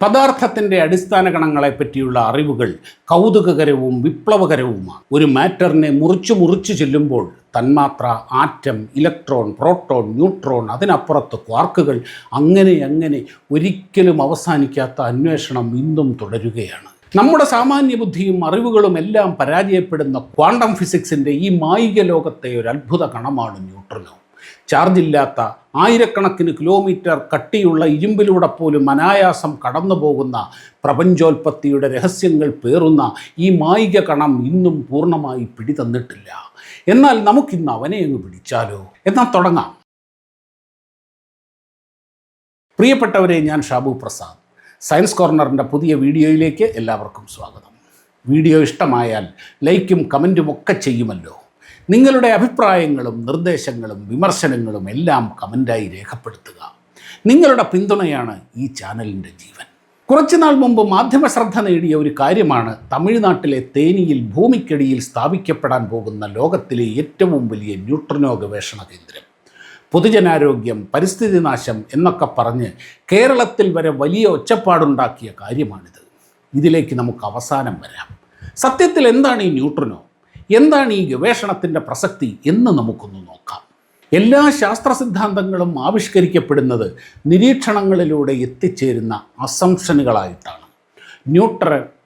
പദാർത്ഥത്തിൻ്റെ അടിസ്ഥാന കണങ്ങളെ പറ്റിയുള്ള അറിവുകൾ കൗതുകകരവും വിപ്ലവകരവുമാണ്. ഒരു മാറ്ററിനെ മുറിച്ചു ചെല്ലുമ്പോൾ തന്മാത്ര, ആറ്റം, ഇലക്ട്രോൺ, പ്രോട്ടോൺ, ന്യൂട്രോൺ, അതിനപ്പുറത്ത് ക്വാർക്കുകൾ, അങ്ങനെ ഒരിക്കലും അവസാനിക്കാത്ത അന്വേഷണം ഇന്നും തുടരുകയാണ്. നമ്മുടെ സാമാന്യ ബുദ്ധിയും അറിവുകളും എല്ലാം പരാജയപ്പെടുന്ന ക്വാണ്ടം ഫിസിക്സിൻ്റെ ഈ മായിക ലോകത്തെ ഒരു അത്ഭുത കണമാണ് ന്യൂട്രിനോ. ചാർജില്ലാത്ത ആയിരക്കണക്കിന് കിലോമീറ്റർ കട്ടിയുള്ള ഇരുമ്പിലൂടെ പോലും അനായാസം കടന്നു പോകുന്ന പ്രപഞ്ചോൽപത്തിയുടെ രഹസ്യങ്ങൾ പേറുന്ന ഈ മായിക കണം ഇന്നും പൂർണ്ണമായി പിടിതന്നിട്ടില്ല. എന്നാൽ നമുക്കിന്ന് അവനെ അങ്ങ് പിടിച്ചാലോ? എന്നാൽ തുടങ്ങാം. പ്രിയപ്പെട്ടവരെ, ഞാൻ ഷാബു പ്രസാദ്. സയൻസ് കോർണറിൻ്റെ പുതിയ വീഡിയോയിലേക്ക് എല്ലാവർക്കും സ്വാഗതം. വീഡിയോ ഇഷ്ടമായാൽ ലൈക്കും കമൻറ്റും ഒക്കെ ചെയ്യുമല്ലോ. നിങ്ങളുടെ അഭിപ്രായങ്ങളും നിർദ്ദേശങ്ങളും വിമർശനങ്ങളും എല്ലാം കമൻ്റായി രേഖപ്പെടുത്തുക. നിങ്ങളുടെ പിന്തുണയാണ് ഈ ചാനലിൻ്റെ ജീവൻ. കുറച്ചുനാൾ മുമ്പ് മാധ്യമ ശ്രദ്ധ നേടിയ ഒരു കാര്യമാണ് തമിഴ്നാട്ടിലെ തേനിയിൽ ഭൂമിക്കടിയിൽ സ്ഥാപിക്കപ്പെടാൻ പോകുന്ന ലോകത്തിലെ ഏറ്റവും വലിയ ന്യൂട്രിനോ ഗവേഷണ കേന്ദ്രം. പൊതുജനാരോഗ്യം, പരിസ്ഥിതി നാശം എന്നൊക്കെ പറഞ്ഞ് കേരളത്തിൽ വരെ വലിയ ഒച്ചപ്പാടുണ്ടാക്കിയ കാര്യമാണിത്. ഇതിലേക്ക് നമുക്ക് അവസാനം വരാം. സത്യത്തിൽ എന്താണ് ഈ ന്യൂട്രിനോ? എന്താണ് ഈ ഗവേഷണത്തിൻ്റെ പ്രസക്തി എന്ന് നമുക്കൊന്ന് നോക്കാം. എല്ലാ ശാസ്ത്ര സിദ്ധാന്തങ്ങളും ആവിഷ്കരിക്കപ്പെടുന്നത് നിരീക്ഷണങ്ങളിലൂടെ എത്തിച്ചേരുന്ന അസംഷനുകളായിട്ടാണ്.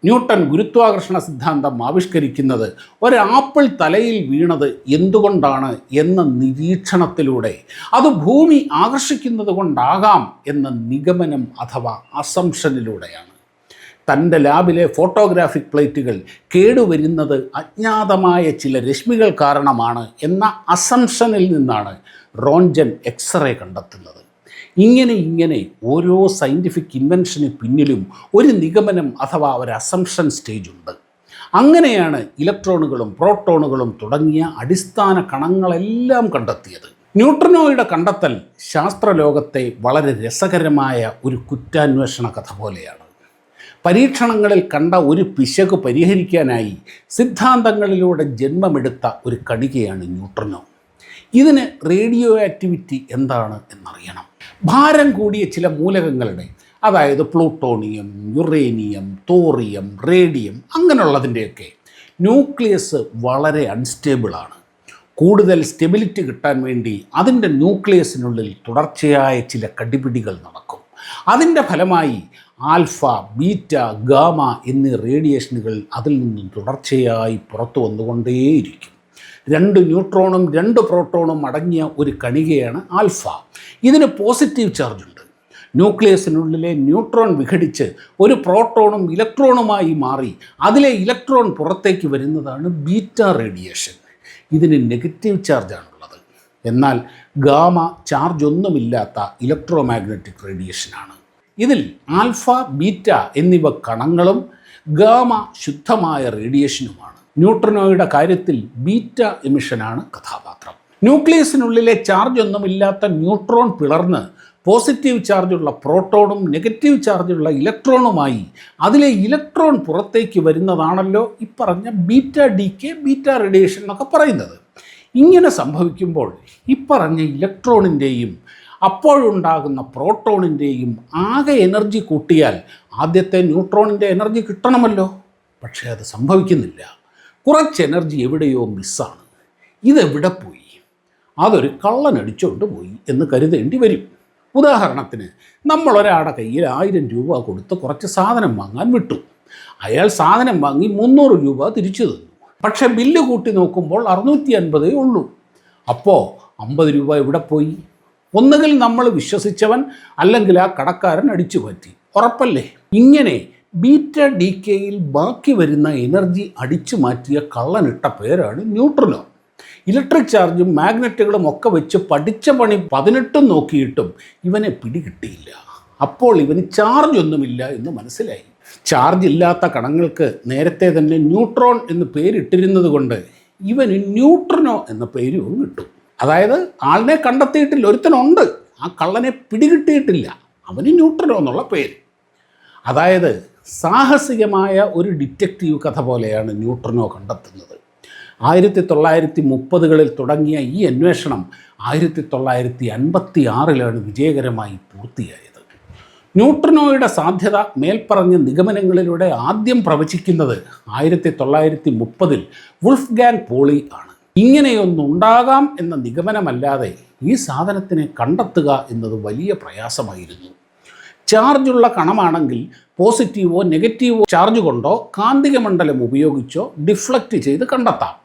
ന്യൂട്ടൺ ഗുരുത്വാകർഷണ സിദ്ധാന്തം ആവിഷ്കരിക്കുന്നത് ഒരാപ്പിൾ തലയിൽ വീണത് എന്തുകൊണ്ടാണ് എന്ന നിരീക്ഷണത്തിലൂടെ, അത് ഭൂമി ആകർഷിക്കുന്നത് കൊണ്ടാകാം എന്ന നിഗമനം അഥവാ അസംഷനിലൂടെയാണ്. തൻ്റെ ലാബിലെ ഫോട്ടോഗ്രാഫിക് പ്ലേറ്റുകൾ കേടുവരുന്നത് അജ്ഞാതമായ ചില രശ്മികൾ കാരണമാണ് എന്ന അസംഷനിൽ നിന്നാണ് റോൺജൻ എക്സ്റേ കണ്ടെത്തുന്നത്. ഇങ്ങനെ ഓരോ സയൻറ്റിഫിക് ഇൻവെൻഷന് പിന്നിലും ഒരു നിഗമനം അഥവാ ഒരു അസംഷൻ സ്റ്റേജ് ഉണ്ട്. അങ്ങനെയാണ് ഇലക്ട്രോണുകളും പ്രോട്ടോണുകളും തുടങ്ങിയ അടിസ്ഥാന കണങ്ങളെല്ലാം കണ്ടെത്തിയത്. ന്യൂട്രിനോയുടെ കണ്ടെത്തൽ ശാസ്ത്രലോകത്തെ വളരെ രസകരമായ ഒരു കുറ്റാന്വേഷണ കഥ പോലെയാണ്. പരീക്ഷണങ്ങളിൽ കണ്ട ഒരു പിശക് പരിഹരിക്കാനായി സിദ്ധാന്തങ്ങളിലൂടെ ജന്മമെടുത്ത ഒരു കണികയാണ് ന്യൂട്രിനോ. ഇതിന് റേഡിയോ ആക്ടിവിറ്റി എന്താണ് എന്നറിയണം. ഭാരം കൂടിയ ചില മൂലകങ്ങളുടെ, അതായത് പ്ലൂട്ടോണിയം, യുറേനിയം, തോറിയം, റേഡിയം അങ്ങനെയുള്ളതിൻ്റെയൊക്കെ ന്യൂക്ലിയസ് വളരെ അൺസ്റ്റേബിളാണ്. കൂടുതൽ സ്റ്റെബിലിറ്റി കിട്ടാൻ വേണ്ടി അതിൻ്റെ ന്യൂക്ലിയസിനുള്ളിൽ തുടർച്ചയായ ചില കടിപിടികൾ നടക്കും. അതിൻ്റെ ഫലമായി ആൽഫ, ബീറ്റ, ഗാമ എന്നീ റേഡിയേഷനുകൾ അതിൽ നിന്നും തുടർച്ചയായി പുറത്തു വന്നുകൊണ്ടേയിരിക്കും. 2 ന്യൂട്രോണും 2 പ്രോട്ടോണും അടങ്ങിയ ഒരു കണികയാണ് ആൽഫ. ഇതിന് പോസിറ്റീവ് ചാർജുണ്ട്. ന്യൂക്ലിയസിനുള്ളിലെ ന്യൂട്രോൺ വിഘടിച്ച് ഒരു പ്രോട്ടോണും ഇലക്ട്രോണുമായി മാറി അതിലെ ഇലക്ട്രോൺ പുറത്തേക്ക് വരുന്നതാണ് ബീറ്റ റേഡിയേഷൻ. ഇതിന് നെഗറ്റീവ് ചാർജാണുള്ളത്. എന്നാൽ ഗാമ ചാർജ് ഒന്നുമില്ലാത്ത ഇലക്ട്രോ മാഗ്നറ്റിക് റേഡിയേഷനാണ്. ഇതിൽ ആൽഫ, ബീറ്റ എന്നിവ കണങ്ങളും ഗാമ ശുദ്ധമായ റേഡിയേഷനുമാണ്. ന്യൂട്രിനോയുടെ കാര്യത്തിൽ ബീറ്റ എമിഷനാണ് കഥാപാത്രം. ന്യൂക്ലിയസിനുള്ളിലെ ചാർജ് ഒന്നുമില്ലാത്ത ന്യൂട്രോൺ പിളർന്ന് പോസിറ്റീവ് ചാർജുള്ള പ്രോട്ടോണും നെഗറ്റീവ് ചാർജുള്ള ഇലക്ട്രോണുമായി അതിലെ ഇലക്ട്രോൺ പുറത്തേക്ക് വരുന്നതാണല്ലോ ഇപ്പറഞ്ഞ ബീറ്റ ഡീകെ, ബീറ്റ റേഡിയേഷൻ എന്നൊക്കെ പറയുന്നത്. ഇങ്ങനെ സംഭവിക്കുമ്പോൾ ഇപ്പറഞ്ഞ ഇലക്ട്രോണിൻ്റെയും അപ്പോഴുണ്ടാകുന്ന പ്രോട്ടോണിൻ്റെയും ആകെ എനർജി കൂട്ടിയാൽ ആദ്യത്തെ ന്യൂട്രോണിൻ്റെ എനർജി കിട്ടണമല്ലോ. പക്ഷേ അത് സംഭവിക്കുന്നില്ല. കുറച്ച് എനർജി എവിടെയോ മിസ്സാണ്. ഇതെവിടെ പോയി? അതൊരു കള്ളനടിച്ചുകൊണ്ട് പോയി എന്ന് കരുതേണ്ടി വരും. ഉദാഹരണത്തിന്, നമ്മളൊരാളുടെ കയ്യിൽ 1000 രൂപ കൊടുത്ത് കുറച്ച് സാധനം വാങ്ങാൻ വിട്ടു. അയാൾ സാധനം വാങ്ങി 300 രൂപ തിരിച്ചു തന്നു. പക്ഷേ ബില്ല് കൂട്ടി നോക്കുമ്പോൾ 650 ഉള്ളൂ. അപ്പോൾ 50 രൂപ എവിടെ പോയി? ഒന്നുകിൽ നമ്മൾ വിശ്വസിച്ചവൻ, അല്ലെങ്കിൽ ആ കടക്കാരൻ അടിച്ചു പറ്റി. ഉറപ്പല്ലേ? ഇങ്ങനെ ബീറ്റ ഡീകെയിൽ ബാക്കി വരുന്ന എനർജി അടിച്ചു മാറ്റിയ കള്ളനിട്ട പേരാണ് ന്യൂട്രിനോ. ഇലക്ട്രിക് ചാർജും മാഗ്നറ്റുകളും ഒക്കെ വെച്ച് പഠിച്ച പണി 18 നോക്കിയിട്ടും ഇവനെ പിടികിട്ടിയില്ല. അപ്പോൾ ഇവന് ചാർജ് ഒന്നുമില്ല എന്ന് മനസ്സിലായി. ചാർജ് ഇല്ലാത്ത കണങ്ങൾക്ക് നേരത്തെ തന്നെ ന്യൂട്രോൺ എന്ന് പേരിട്ടിരുന്നത് കൊണ്ട് ഇവന് ന്യൂട്രിനോ എന്ന പേരും കിട്ടും. അതായത് ആളിനെ കണ്ടെത്തിയിട്ടില്ല, ഒരുത്തനുണ്ട്, ആ കള്ളനെ പിടികിട്ടിയിട്ടില്ല, അവന് ന്യൂട്രിനോ എന്നുള്ള പേര്. അതായത് സാഹസികമായ ഒരു ഡിറ്റക്റ്റീവ് കഥ പോലെയാണ് ന്യൂട്രിനോ കണ്ടെത്തുന്നത്. 1930കളിൽ തുടങ്ങിയ ഈ അന്വേഷണം 1956 വിജയകരമായി പൂർത്തിയായത്. ന്യൂട്രിനോയുടെ സാധ്യത മേൽപ്പറഞ്ഞ നിഗമനങ്ങളിലൂടെ ആദ്യം പ്രവചിക്കുന്നത് 1930 വുൾഫ്ഗാങ് പോളി ആണ്. ഇങ്ങനെയൊന്നുണ്ടാകാം എന്ന നിഗമനമല്ലാതെ ഈ സാധനത്തിനെ കണ്ടെത്തുക എന്നത് വലിയ പ്രയാസമായിരുന്നു. ചാർജുള്ള കണമാണെങ്കിൽ പോസിറ്റീവോ നെഗറ്റീവോ ചാർജ് കൊണ്ടോ കാന്തിക മണ്ഡലം ഉപയോഗിച്ചോ ഡിഫ്ലക്റ്റ് ചെയ്ത് കണ്ടെത്താം.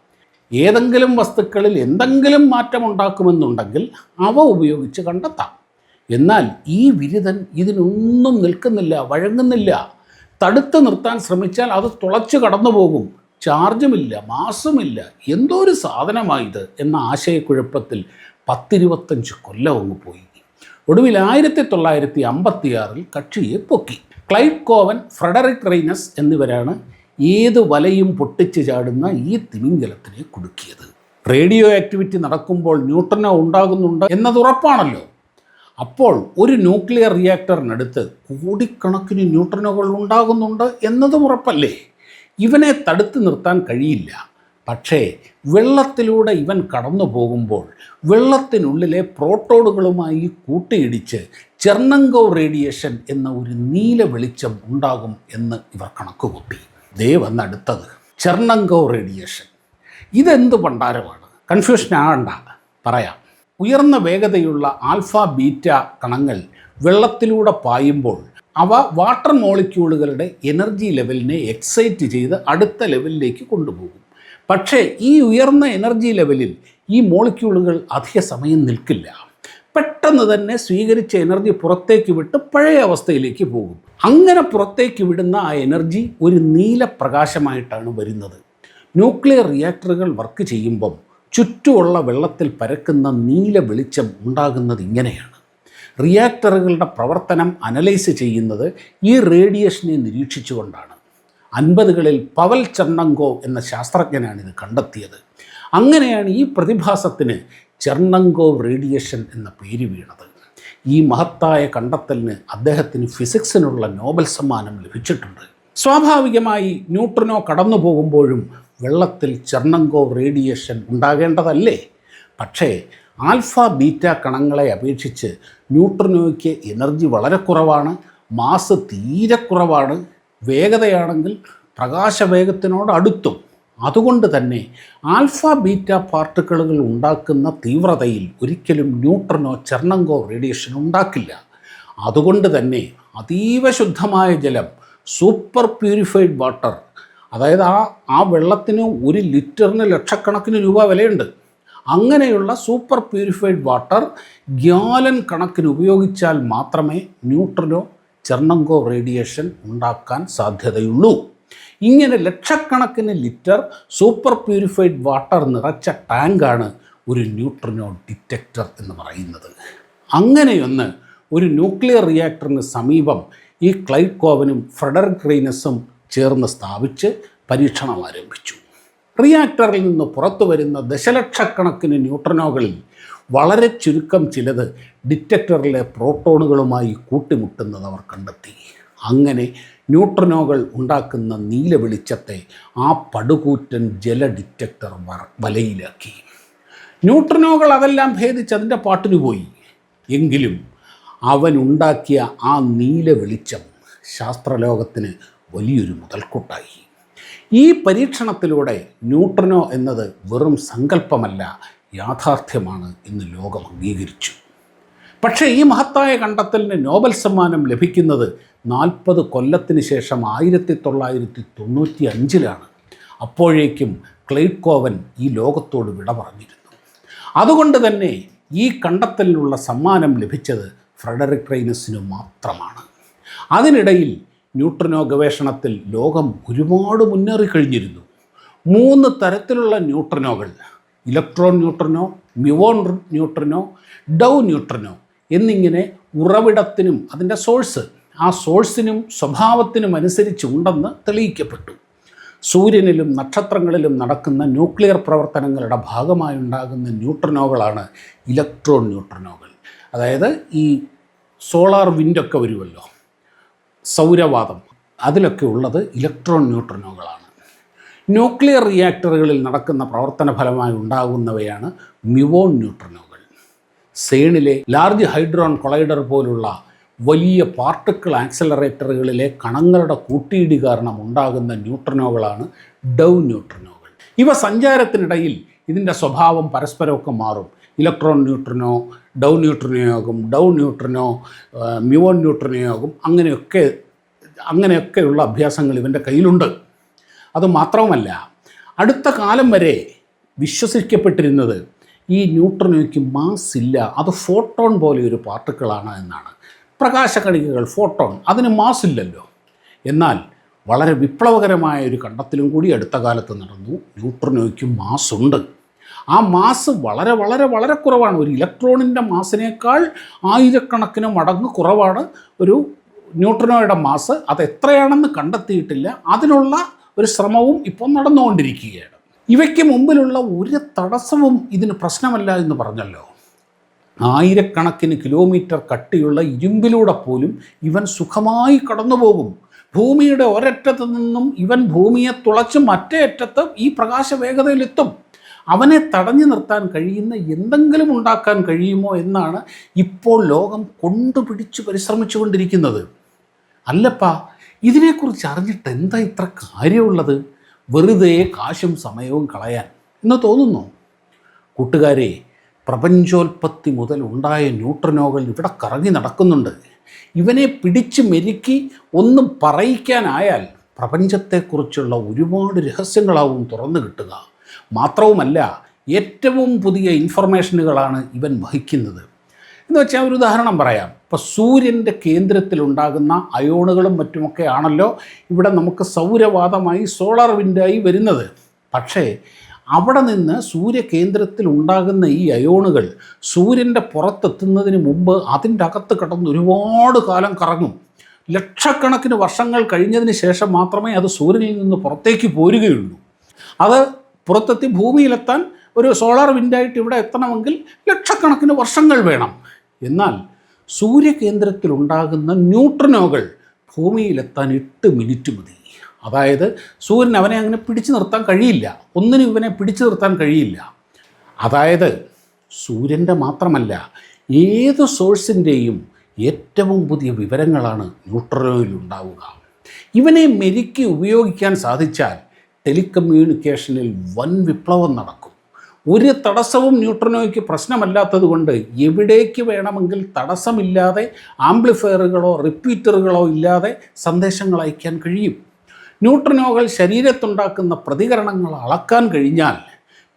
ഏതെങ്കിലും വസ്തുക്കളിൽ എന്തെങ്കിലും മാറ്റമുണ്ടാക്കുമെന്നുണ്ടെങ്കിൽ അവ ഉപയോഗിച്ച് കണ്ടെത്താം. എന്നാൽ ഈ വിരുദ്ധൻ ഇതിനൊന്നും നിൽക്കുന്നില്ല, വഴങ്ങുന്നില്ല. തടുത്തു നിർത്താൻ ശ്രമിച്ചാൽ അത് തുളച്ചു കടന്നു പോകും. ചാർജുമില്ല, മാസുമില്ല, എന്തോ ഒരു സാധനമായത് എന്ന ആശയക്കുഴപ്പത്തിൽ 10-25 കൊല്ലം അങ്ങ് പോയി. ഒടുവിൽ 1956 കക്ഷിയെ പൊക്കി. ക്ലൈഡ് കോവൻ, ഫ്രെഡറിക് റെയ്നസ് എന്നിവരാണ് ഏത് വലയും പൊട്ടിച്ച് ചാടുന്ന ഈ തിമിംഗലത്തിനെ കുടുക്കിയത്. റേഡിയോ ആക്ടിവിറ്റി നടക്കുമ്പോൾ ന്യൂട്രിനോ ഉണ്ടാകുന്നുണ്ട് എന്നത് ഉറപ്പാണല്ലോ. അപ്പോൾ ഒരു ന്യൂക്ലിയർ റിയാക്ടറിനടുത്ത് കോടിക്കണക്കിന് ന്യൂട്രിനോകൾ ഉണ്ടാകുന്നുണ്ട് എന്നതും ഉറപ്പല്ലേ. ഇവനെ തടുത്തു നിർത്താൻ കഴിയില്ല. പക്ഷേ വെള്ളത്തിലൂടെ ഇവൻ കടന്നു പോകുമ്പോൾ വെള്ളത്തിനുള്ളിലെ പ്രോട്ടോണുകളുമായി കൂട്ടിയിടിച്ച് ചെർണങ്കോവ് റേഡിയേഷൻ എന്ന ഒരു നീല വെളിച്ചം ഉണ്ടാകും എന്ന് ഇവർ കണക്കുകൂട്ടി. ദേ വന്നടുത്തത് ചെർണങ്കോവ് റേഡിയേഷൻ. ഇതെന്ത് പണ്ടാരമാണ്? കൺഫ്യൂഷൻ ആകണ്ട, പറയാം. ഉയർന്ന വേഗതയുള്ള ആൽഫ ബീറ്റ കണങ്ങൾ വെള്ളത്തിലൂടെ പായുമ്പോൾ അവ വാട്ടർ മോളിക്യൂളുകളുടെ എനർജി ലെവലിനെ എക്സൈറ്റ് ചെയ്ത് അടുത്ത ലെവലിലേക്ക് കൊണ്ടുപോകും. പക്ഷേ ഈ ഉയർന്ന എനർജി ലെവലിൽ ഈ മോളിക്യൂളുകൾ അധിക സമയം നിൽക്കില്ല. പെട്ടെന്ന് തന്നെ സ്വീകരിച്ച എനർജി പുറത്തേക്ക് വിട്ട് പഴയ അവസ്ഥയിലേക്ക് പോകും. അങ്ങനെ പുറത്തേക്ക് വിടുന്ന ആ എനർജി ഒരു നീല പ്രകാശമായിട്ടാണ് വരുന്നത്. ന്യൂക്ലിയർ റിയാക്ടറുകൾ വർക്ക് ചെയ്യുമ്പം ചുറ്റുമുള്ള വെള്ളത്തിൽ പരക്കുന്ന നീല വെളിച്ചം ഉണ്ടാകുന്നത് ഇങ്ങനെയാണ്. റിയാക്ടറുകളുടെ പ്രവർത്തനം അനലൈസ് ചെയ്യുന്നത് ഈ റേഡിയേഷനെ നിരീക്ഷിച്ചുകൊണ്ടാണ്. 50കളിൽ പവൽ ചെർണങ്കോവ് എന്ന ശാസ്ത്രജ്ഞനാണ് ഇത് കണ്ടെത്തിയത്. അങ്ങനെയാണ് ഈ പ്രതിഭാസത്തിന് ചെർണങ്കോവ് റേഡിയേഷൻ എന്ന പേര് വീണത്. ഈ മഹത്തായ കണ്ടെത്തലിന് അദ്ദേഹത്തിന് ഫിസിക്സിനുള്ള നോബൽ സമ്മാനം ലഭിച്ചിട്ടുണ്ട്. സ്വാഭാവികമായി ന്യൂട്രിനോ കടന്നു പോകുമ്പോഴും വെള്ളത്തിൽ ചെർണങ്കോവ് റേഡിയേഷൻ ഉണ്ടാകേണ്ടതല്ലേ? പക്ഷേ ആൽഫ ബീറ്റ കണങ്ങളെ അപേക്ഷിച്ച് ന്യൂട്രിനോയ്ക്ക് എനർജി വളരെ കുറവാണ്, മാസ് തീരെ കുറവാണ്, വേഗതയാണെങ്കിൽ പ്രകാശവേഗത്തിനോട് അടുത്തും. അതുകൊണ്ട് തന്നെ ആൽഫ ബീറ്റ പാർട്ടിക്കിളുകൾ ഉണ്ടാക്കുന്ന തീവ്രതയിൽ ഒരിക്കലും ന്യൂട്രിനോ ചെർണങ്കോവ് റേഡിയേഷൻ ഉണ്ടാക്കില്ല. അതുകൊണ്ട് തന്നെ അതീവ ശുദ്ധമായ ജലം, സൂപ്പർ പ്യൂരിഫൈഡ് വാട്ടർ, അതായത് ആ വെള്ളത്തിന് 1 ലിറ്ററിന് ലക്ഷക്കണക്കിന് രൂപ വിലയുണ്ട്. അങ്ങനെയുള്ള സൂപ്പർ പ്യൂരിഫൈഡ് വാട്ടർ ഗ്യാലൻ കണക്കിന് ഉപയോഗിച്ചാൽ മാത്രമേ ന്യൂട്രിനോ ചെർണങ്കോവ് റേഡിയേഷൻ ഉണ്ടാക്കാൻ സാധ്യതയുള്ളൂ. ഇങ്ങനെ ലക്ഷക്കണക്കിന് ലിറ്റർ സൂപ്പർ പ്യൂരിഫൈഡ് വാട്ടർ നിറച്ച ടാങ്കാണ് ഒരു ന്യൂട്രിനോ ഡിറ്റക്ടർ എന്ന് പറയുന്നത്. അങ്ങനെയൊന്ന് ഒരു ന്യൂക്ലിയർ റിയാക്ടറിന് സമീപം ഈ ക്ലൈഡ് കോവനും ഫ്രെഡറിക് റെയ്നസും ചേർന്ന് സ്ഥാപിച്ച് പരീക്ഷണം ആരംഭിച്ചു. റിയാക്ടറിൽ നിന്ന് പുറത്തു വരുന്ന ദശലക്ഷക്കണക്കിന് ന്യൂട്രിനോകളിൽ വളരെ ചുരുക്കം ചിലത് ഡിറ്റക്ടറിലെ പ്രോട്ടോണുകളുമായി കൂട്ടിമുട്ടുന്നത് അവർ കണ്ടെത്തി. അങ്ങനെ ന്യൂട്രിനോകൾ ഉണ്ടാക്കുന്ന നീല വെളിച്ചത്തെ ആ പടുകൂറ്റൻ ജല ഡിറ്റക്ടർ വലയിലാക്കി. ന്യൂട്രിനോകൾ അതെല്ലാം ഭേദിച്ച് അതിൻ്റെ പാട്ടിന് പോയി. എങ്കിലും അവനുണ്ടാക്കിയ ആ നീല വെളിച്ചം ശാസ്ത്രലോകത്തിന് വലിയൊരു മുതൽക്കൂട്ടായി. ഈ പരീക്ഷണത്തിലൂടെ ന്യൂട്രിനോ എന്നത് വെറും സങ്കല്പമല്ല, യാഥാർത്ഥ്യമാണ് എന്ന് ലോകം അംഗീകരിച്ചു. പക്ഷേ ഈ മഹത്തായ കണ്ടെത്തലിന് നോബൽ സമ്മാനം ലഭിക്കുന്നത് 40 കൊല്ലത്തിന് ശേഷം 1995 അപ്പോഴേക്കും ക്ലൈഡ് കോവൻ ഈ ലോകത്തോട് വിട പറഞ്ഞിരുന്നു. അതുകൊണ്ട് തന്നെ ഈ കണ്ടെത്തലിനുള്ള സമ്മാനം ലഭിച്ചത് ഫ്രെഡറിക് റെയ്നസിനു മാത്രമാണ്. അതിനിടയിൽ ന്യൂട്രിനോ ഗവേഷണത്തിൽ ലോകം ഒരുപാട് മുന്നേറിക്കഴിഞ്ഞിരുന്നു. 3 തരത്തിലുള്ള ന്യൂട്രിനോകൾ, ഇലക്ട്രോൺ ന്യൂട്രിനോ, മ്യുവോൺ ന്യൂട്രിനോ, ഡൗ ന്യൂട്രിനോ എന്നിങ്ങനെ ഉറവിടത്തിനും അതിൻ്റെ ആ സോഴ്സിനും സ്വഭാവത്തിനും അനുസരിച്ച് ഉണ്ടെന്ന് തെളിയിക്കപ്പെട്ടു. സൂര്യനിലും നക്ഷത്രങ്ങളിലും നടക്കുന്ന ന്യൂക്ലിയർ പ്രവർത്തനങ്ങളുടെ ഭാഗമായുണ്ടാകുന്ന ന്യൂട്രിനോകളാണ് ഇലക്ട്രോൺ ന്യൂട്രിനോകൾ. അതായത് ഈ സോളാർ വിൻഡൊക്കെ വരുമല്ലോ, സൗരവാദം, അതിലൊക്കെ ഉള്ളത് ഇലക്ട്രോൺ ന്യൂട്രിനോകളാണ്. ന്യൂക്ലിയർ റിയാക്ടറുകളിൽ നടക്കുന്ന പ്രവർത്തന ഫലമായി ഉണ്ടാകുന്നവയാണ് മ്യുവോൺ ന്യൂട്രിനോകൾ. സേണിലെ ലാർജ് ഹൈഡ്രോൺ കൊളൈഡർ പോലുള്ള വലിയ പാർട്ടിക്കിൾ ആക്സലറേറ്ററുകളിലെ കണങ്ങളുടെ കൂട്ടിയിടി കാരണം ഉണ്ടാകുന്ന ന്യൂട്രിനോകളാണ് ഡൗ ന്യൂട്രിനോകൾ. ഇവ സഞ്ചാരത്തിനിടയിൽ ഇതിൻ്റെ സ്വഭാവം പരസ്പരമൊക്കെ മാറും. Electron neutrino ഡൗ ന്യൂട്രിനോയാകും, ഡൗ neutrino മ്യൂൺ ന്യൂട്രിനോയാകും. അങ്ങനെയൊക്കെയുള്ള അഭ്യാസങ്ങൾ ഇവൻ്റെ കയ്യിലുണ്ട്. അതുമാത്രവുമല്ല, അടുത്ത കാലം വരെ വിശ്വസിക്കപ്പെട്ടിരുന്നത് ഈ ന്യൂട്രിനോയ്ക്ക് മാസ് ഇല്ല, അത് ഫോട്ടോൺ പോലെ ഒരു പാർട്ടിക്കിളാണ് എന്നാണ്. പ്രകാശകണികകൾ, ഫോട്ടോൺ, അതിന് മാസ് ഇല്ലല്ലോ. എന്നാൽ വളരെ വിപ്ലവകരമായ ഒരു കണ്ടെത്തലും കൂടി അടുത്ത കാലത്ത് നടന്നു. ന്യൂട്രിനോയ്ക്ക് മാസ് ഉണ്ട്. ആ മാസ് വളരെ വളരെ വളരെ കുറവാണ്. ഒരു ഇലക്ട്രോണിൻ്റെ മാസിനേക്കാൾ ആയിരക്കണക്കിന് മടങ്ങ് കുറവാണ് ഒരു ന്യൂട്രിനോയുടെ മാസ്. അത് എത്രയാണെന്ന് കണ്ടെത്തിയിട്ടില്ല. അതിനുള്ള ഒരു ശ്രമവും ഇപ്പോൾ നടന്നുകൊണ്ടിരിക്കുകയാണ്. ഇവയ്ക്ക് മുമ്പിലുള്ള ഒരു തടസ്സവും ഇതിന് പ്രശ്നമല്ല എന്ന് പറഞ്ഞല്ലോ. ആയിരക്കണക്കിന് കിലോമീറ്റർ കട്ടിയുള്ള ഇരുമ്പിലൂടെ പോലും ഇവൻ സുഖമായി കടന്നു പോകും. ഭൂമിയുടെ ഒരറ്റത്ത് നിന്നും ഇവൻ ഭൂമിയെ തുളച്ച് മറ്റേ അറ്റത്ത് ഈ പ്രകാശ വേഗതയിലെത്തും. അവനെ തടഞ്ഞു നിർത്താൻ കഴിയുന്ന എന്തെങ്കിലും ഉണ്ടാക്കാൻ കഴിയുമോ എന്നാണ് ഇപ്പോൾ ലോകം കൊണ്ടുപിടിച്ച് പരിശ്രമിച്ചു കൊണ്ടിരിക്കുന്നത്. അല്ലപ്പാ, ഇതിനെക്കുറിച്ച് അറിഞ്ഞിട്ട് എന്താ ഇത്ര കാര്യമുള്ളത്? വെറുതെ കാശും സമയവും കളയാൻ എന്ന് തോന്നുന്നു. കൂട്ടുകാരെ, പ്രപഞ്ചോൽപത്തി മുതൽ ഉണ്ടായ ന്യൂട്രിനോകൾ ഇവിടെ കറങ്ങി നടക്കുന്നുണ്ട്. ഇവനെ പിടിച്ച് മെരുക്കി ഒന്നും പറയിക്കാനായാൽ പ്രപഞ്ചത്തെക്കുറിച്ചുള്ള ഒരുപാട് രഹസ്യങ്ങളാവും തുറന്നു കിട്ടുക. മാത്രവുമല്ല, ഏറ്റവും പുതിയ ഇൻഫർമേഷനുകളാണ് ഇവൻ വഹിക്കുന്നത്. എന്ന് വെച്ചാൽ ഒരു ഉദാഹരണം പറയാം. ഇപ്പോൾ സൂര്യൻ്റെ കേന്ദ്രത്തിലുണ്ടാകുന്ന അയോണുകളും മറ്റുമൊക്കെ ആണല്ലോ ഇവിടെ നമുക്ക് സൗരവാദമായി സോളാർ വിൻഡായി വരുന്നത്. പക്ഷേ അവിടെ നിന്ന് സൂര്യകേന്ദ്രത്തിൽ ഉണ്ടാകുന്ന ഈ അയോണുകൾ സൂര്യൻ്റെ പുറത്തെത്തുന്നതിന് മുമ്പ് അതിൻ്റെ അകത്ത് കിടന്ന് ഒരുപാട് കാലം കറങ്ങും. ലക്ഷക്കണക്കിന് വർഷങ്ങൾ കഴിഞ്ഞതിന് ശേഷം മാത്രമേ അത് സൂര്യനിൽ നിന്ന് പുറത്തേക്ക് പോരുകയുള്ളൂ. അത് പുറത്തെത്തി ഭൂമിയിലെത്താൻ ഒരു സോളാർ വിൻഡായിട്ട് ഇവിടെ എത്തണമെങ്കിൽ ലക്ഷക്കണക്കിന് വർഷങ്ങൾ വേണം. എന്നാൽ സൂര്യകേന്ദ്രത്തിലുണ്ടാകുന്ന ന്യൂട്രിനോകൾ ഭൂമിയിലെത്താൻ 8 മിനിറ്റ് മതി. അതായത് സൂര്യൻ അവനെ അങ്ങനെ പിടിച്ചു നിർത്താൻ കഴിയില്ല. ഒന്നിനും ഇവനെ പിടിച്ചു നിർത്താൻ കഴിയില്ല. അതായത് സൂര്യൻ്റെ മാത്രമല്ല, ഏത് സോഴ്സിൻ്റെയും ഏറ്റവും പുതിയ വിവരങ്ങളാണ് ന്യൂട്രിനോയിൽ ഉണ്ടാവുക. ഇവനെ മെരുക്കി ഉപയോഗിക്കാൻ സാധിച്ചാൽ ടെലികമ്മ്യൂണിക്കേഷനിൽ വൻ വിപ്ലവം നടക്കും. ഒരു തടസ്സവും ന്യൂട്രിനോയ്ക്ക് പ്രശ്നമല്ലാത്തത് കൊണ്ട് എവിടേക്ക് വേണമെങ്കിൽ തടസ്സമില്ലാതെ ആംപ്ലിഫയറുകളോ റിപ്പീറ്ററുകളോ ഇല്ലാതെ സന്ദേശങ്ങൾ അയക്കാൻ കഴിയും. ന്യൂട്രിനോകൾ ശരീരത്തുണ്ടാക്കുന്ന പ്രതികരണങ്ങൾ അളക്കാൻ കഴിഞ്ഞാൽ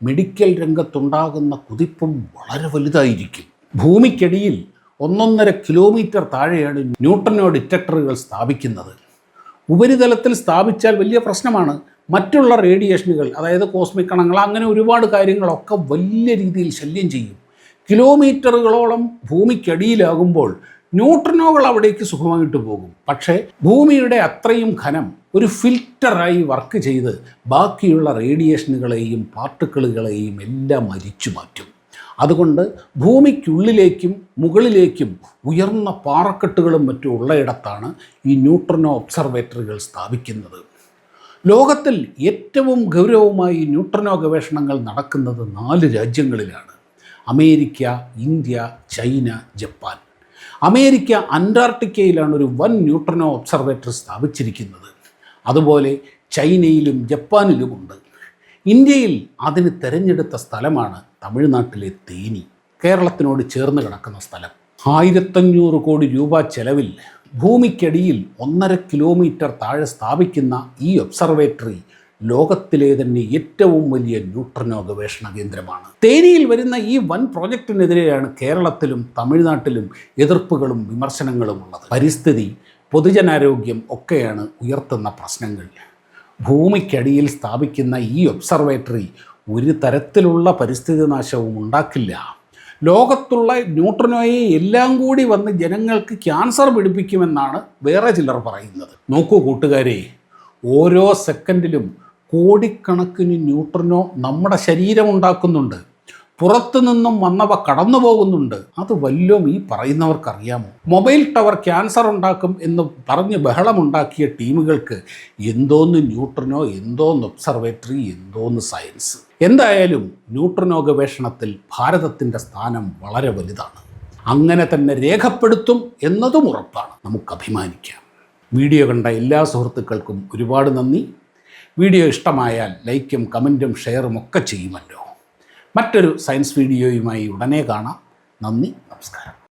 മെഡിക്കൽ രംഗത്തുണ്ടാകുന്ന കുതിപ്പും വളരെ വലുതായിരിക്കും. ഭൂമിക്കടിയിൽ 1.5 കിലോമീറ്റർ താഴെയാണ് ന്യൂട്രിനോ ഡിറ്റക്ടറുകൾ സ്ഥാപിക്കുന്നത്. ഉപരിതലത്തിൽ സ്ഥാപിച്ചാൽ വലിയ പ്രശ്നമാണ്. മറ്റുള്ള റേഡിയേഷനുകൾ, അതായത് കോസ്മിക് കണങ്ങൾ, അങ്ങനെ ഒരുപാട് കാര്യങ്ങളൊക്കെ വലിയ രീതിയിൽ ശല്യം ചെയ്യും. കിലോമീറ്ററുകളോളം ഭൂമിക്കടിയിലാകുമ്പോൾ ന്യൂട്രിനോകൾ അവിടേക്ക് സുഖമായിട്ട് പോകും. പക്ഷേ ഭൂമിയുടെ അത്രയും ഘനം ഒരു ഫിൽറ്ററായി വർക്ക് ചെയ്ത് ബാക്കിയുള്ള റേഡിയേഷനുകളെയും പാർട്ടിക്കിളുകളെയും എല്ലാം അരിച്ചു മാറ്റും. അതുകൊണ്ട് ഭൂമിക്കുള്ളിലേക്കും മുകളിലേക്കും ഉയർന്ന പാറക്കെട്ടുകളും മറ്റും ഉള്ളയിടത്താണ് ഈ ന്യൂട്രിനോ ഒബ്സർവേറ്ററികൾ സ്ഥാപിക്കുന്നത്. ലോകത്തിൽ ഏറ്റവും ഗൗരവമായി ന്യൂട്രിനോ ഗവേഷണങ്ങൾ നടക്കുന്നത് 4 രാജ്യങ്ങളിലാണ്: America, India, China, Japan. America അന്റാർട്ടിക്കയിലാണ് ഒരു വൻ ന്യൂട്രിനോ ഒബ്സർവേറ്ററി സ്ഥാപിച്ചിരിക്കുന്നത്. അതുപോലെ ചൈനയിലും ജപ്പാനിലുമുണ്ട്. ഇന്ത്യയിൽ അതിന് തിരഞ്ഞെടുത്ത സ്ഥലമാണ് തമിഴ്നാട്ടിലെ തേനി, കേരളത്തിനോട് ചേർന്ന് കിടക്കുന്ന സ്ഥലം. 1500 കോടി രൂപ ചെലവിൽ ഭൂമിക്കടിയിൽ 1.5 കിലോമീറ്റർ താഴെ സ്ഥാപിക്കുന്ന ഈ ഒബ്സർവേറ്ററി ലോകത്തിലെ തന്നെ ഏറ്റവും വലിയ ന്യൂട്രിനോ ഗവേഷണ കേന്ദ്രമാണ്. തേനിയിൽ വരുന്ന ഈ വൻ പ്രോജക്റ്റിനെതിരെയാണ് കേരളത്തിലും തമിഴ്നാട്ടിലും എതിർപ്പുകളും വിമർശനങ്ങളും ഉള്ളത്. പരിസ്ഥിതി, പൊതുജനാരോഗ്യം ഒക്കെയാണ് ഉയർത്തുന്ന പ്രശ്നങ്ങൾ. ഭൂമിക്കടിയിൽ സ്ഥാപിക്കുന്ന ഈ ഒബ്സർവേറ്ററി ഒരു തരത്തിലുള്ള പരിസ്ഥിതി നാശവും ഉണ്ടാക്കില്ല. ലോകത്തുള്ള ന്യൂട്രിനോയെ എല്ലാം കൂടി വന്ന് ജനങ്ങൾക്ക് ക്യാൻസർ പിടിപ്പിക്കുമെന്നാണ് വേറെ ചിലർ പറയുന്നത്. നോക്കൂ കൂട്ടുകാരെ, ഓരോ സെക്കൻഡിലും കോടിക്കണക്കിന് ന്യൂട്രിനോ നമ്മുടെ ശരീരം ഉണ്ടാക്കുന്നുണ്ട്. പുറത്തു നിന്നും വന്നവ കടന്നു പോകുന്നുണ്ട്. അത് വല്ലതും ഈ പറയുന്നവർക്കറിയാമോ? മൊബൈൽ ടവർ ക്യാൻസർ ഉണ്ടാക്കും എന്ന് പറഞ്ഞ് ബഹളമുണ്ടാക്കിയ ടീമുകൾക്ക് എന്തോന്ന് ന്യൂട്രിനോ, എന്തോന്ന് ഒബ്സർവേറ്ററി, എന്തോന്ന് സയൻസ്. എന്തായാലും ന്യൂട്രിനോ ഗവേഷണത്തിൽ ഭാരതത്തിൻ്റെ സ്ഥാനം വളരെ വലുതാണ്. അങ്ങനെ തന്നെ രേഖപ്പെടുത്തും എന്നതും ഉറപ്പാണ്. നമുക്ക് അഭിമാനിക്കാം. വീഡിയോ കണ്ട എല്ലാ സുഹൃത്തുക്കൾക്കും ഒരുപാട് നന്ദി. വീഡിയോ ഇഷ്ടമായാൽ ലൈക്കും കമൻറ്റും ഷെയറും ഒക്കെ ചെയ്യുമല്ലോ. മറ്റൊരു സയൻസ് വീഡിയോയുമായി ഉടനെ കാണാം. നന്ദി, നമസ്കാരം.